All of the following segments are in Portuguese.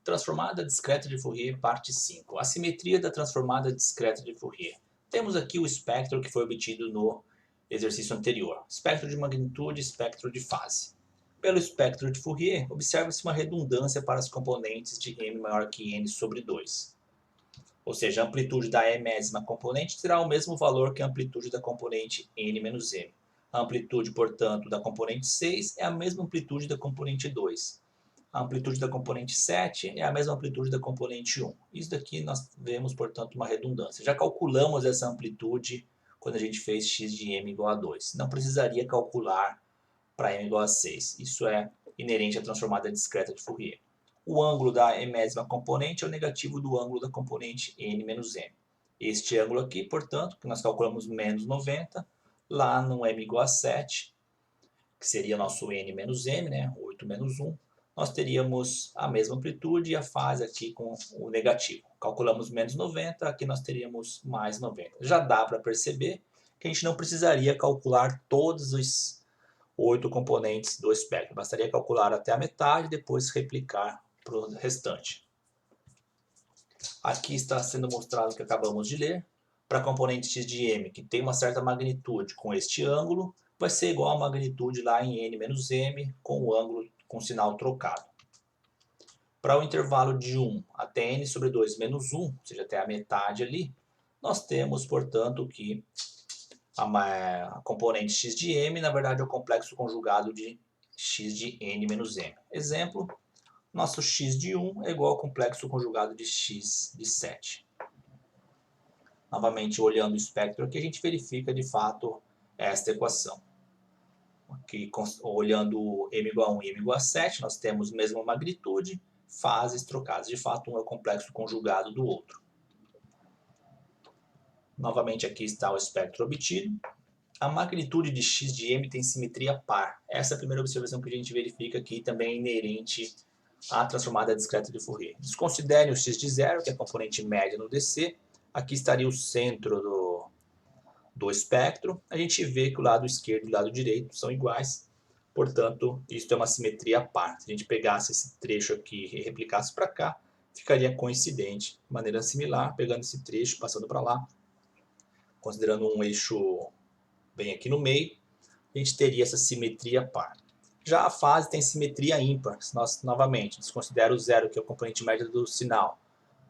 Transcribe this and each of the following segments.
Transformada discreta de Fourier, parte 5. A simetria da transformada discreta de Fourier. Temos aqui o espectro que foi obtido no exercício anterior. Espectro de magnitude e espectro de fase. Pelo espectro de Fourier, observa-se uma redundância para as componentes de m maior que n sobre 2. Ou seja, a amplitude da mésima componente terá o mesmo valor que a amplitude da componente n menos m. A amplitude, portanto, da componente 6 é a mesma amplitude da componente 2. A amplitude da componente 7 é a mesma amplitude da componente 1. Isso daqui nós vemos, portanto, uma redundância. Já calculamos essa amplitude quando a gente fez x de m igual a 2. Não precisaria calcular para m igual a 6. Isso é inerente à transformada discreta de Fourier. O ângulo da mésima componente é o negativo do ângulo da componente n menos m. Este ângulo aqui, portanto, que nós calculamos menos 90, lá no m igual a 7, que seria nosso n menos m, né? 8 menos 1, nós teríamos a mesma amplitude e a fase aqui com o negativo. Calculamos menos 90, aqui nós teríamos mais 90. Já dá para perceber que a gente não precisaria calcular todos os 8 componentes do espectro. Bastaria calcular até a metade e depois replicar para o restante. Aqui está sendo mostrado o que acabamos de ler. Para a componente x de m, que tem uma certa magnitude com este ângulo, vai ser igual à magnitude lá em n menos m, com o ângulo com sinal trocado. Para o intervalo de 1 até n sobre 2 menos 1, ou seja, até a metade ali, nós temos, portanto, que a componente x de m, na verdade, é o complexo conjugado de x de n menos m. Exemplo, nosso x de 1 é igual ao complexo conjugado de x de 7. Novamente, olhando o espectro aqui, a gente verifica, de fato, esta equação. Aqui, olhando m igual a 1 e m igual a 7, nós temos mesma magnitude, fases trocadas. De fato, um é o complexo conjugado do outro. Novamente, aqui está o espectro obtido. A magnitude de x de m tem simetria par. Essa é a primeira observação que a gente verifica aqui, também é inerente à transformada discreta de Fourier. Desconsidere o x de 0, que é a componente média no DC. Aqui estaria o centro do espectro. A gente vê que o lado esquerdo e o lado direito são iguais. Portanto, isso é uma simetria par. Se a gente pegasse esse trecho aqui e replicasse para cá, ficaria coincidente. De maneira similar, pegando esse trecho, passando para lá, considerando um eixo bem aqui no meio, a gente teria essa simetria par. Já a fase tem simetria ímpar. Nós, novamente, desconsidera o zero, que é o componente médio do sinal,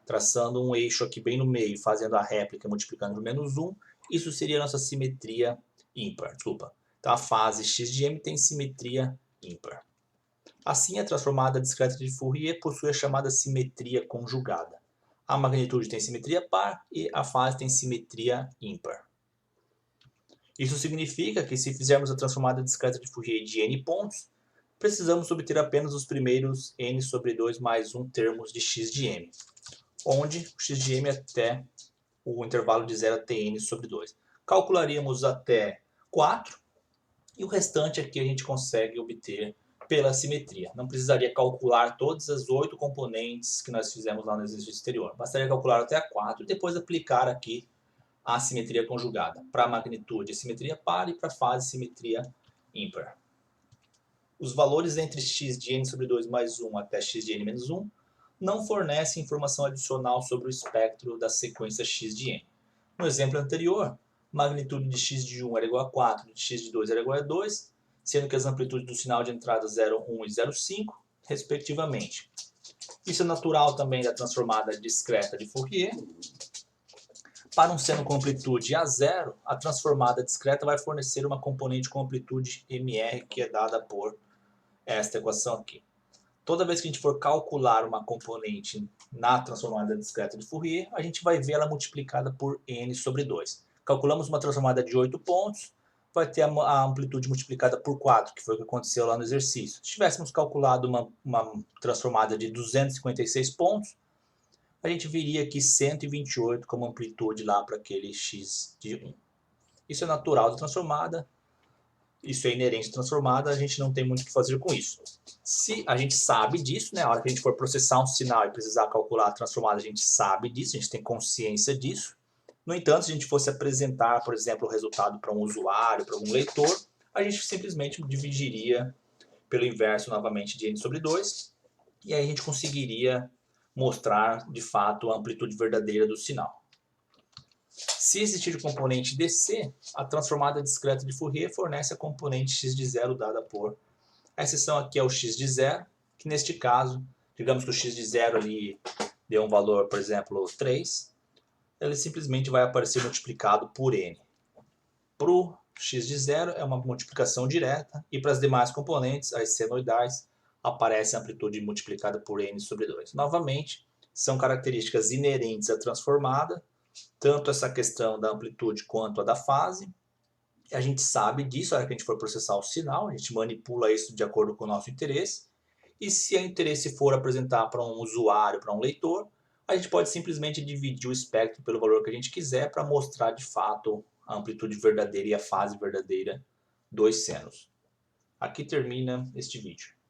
traçando um eixo aqui bem no meio, fazendo a réplica, multiplicando por menos 1, isso seria a nossa simetria ímpar. Desculpa. Então, a fase x de m tem simetria ímpar. Assim, a transformada discreta de Fourier possui a chamada simetria conjugada. A magnitude tem simetria par e a fase tem simetria ímpar. Isso significa que, se fizermos a transformada discreta de Fourier de n pontos, precisamos obter apenas os primeiros n sobre 2 mais 1 termos de x de m, onde o x de m é até o intervalo de 0 até n sobre 2. Calcularíamos até 4, e o restante aqui a gente consegue obter pela simetria. Não precisaria calcular todas as 8 componentes que nós fizemos lá no exercício exterior. Bastaria calcular até a 4 e depois aplicar aqui a simetria conjugada. Para a magnitude, a simetria par, e para a fase, simetria ímpar. Os valores entre x de n sobre 2 mais 1 até x de n menos 1 não fornecem informação adicional sobre o espectro da sequência x de n. No exemplo anterior, magnitude de x de 1 era igual a 4, de x de 2 era igual a 2, sendo que as amplitudes do sinal de entrada 0,1 e 0,5, respectivamente. Isso é natural também da transformada discreta de Fourier. Para um seno com amplitude A0, a transformada discreta vai fornecer uma componente com amplitude mr, que é dada por esta equação aqui. Toda vez que a gente for calcular uma componente na transformada discreta de Fourier, a gente vai ver ela multiplicada por n sobre 2. Calculamos uma transformada de 8 pontos, vai ter a amplitude multiplicada por 4, que foi o que aconteceu lá no exercício. Se tivéssemos calculado uma transformada de 256 pontos, a gente viria aqui 128 como amplitude lá para aquele x de 1. Isso é natural da transformada, isso é inerente à transformada, a gente não tem muito o que fazer com isso. Se a gente sabe disso, né, a hora que a gente for processar um sinal e precisar calcular a transformada, a gente sabe disso, a gente tem consciência disso. No entanto, se a gente fosse apresentar, por exemplo, o resultado para um usuário, para um leitor, a gente simplesmente dividiria pelo inverso novamente de n sobre 2, e aí a gente conseguiria mostrar de fato a amplitude verdadeira do sinal. Se existir o componente DC, a transformada discreta de Fourier fornece a componente x de zero dada por... A exceção aqui é o x de zero, que neste caso, digamos que o x de zero ali deu um valor, por exemplo, 3, ele simplesmente vai aparecer multiplicado por n. Para o x de zero é uma multiplicação direta, e para as demais componentes, as senoidais, aparece a amplitude multiplicada por n sobre 2. Novamente, são características inerentes à transformada, tanto essa questão da amplitude quanto a da fase. A gente sabe disso, na hora que a gente for processar o sinal, a gente manipula isso de acordo com o nosso interesse. E se o interesse for apresentar para um usuário, para um leitor, a gente pode simplesmente dividir o espectro pelo valor que a gente quiser para mostrar de fato a amplitude verdadeira e a fase verdadeira dos senos. Aqui termina este vídeo.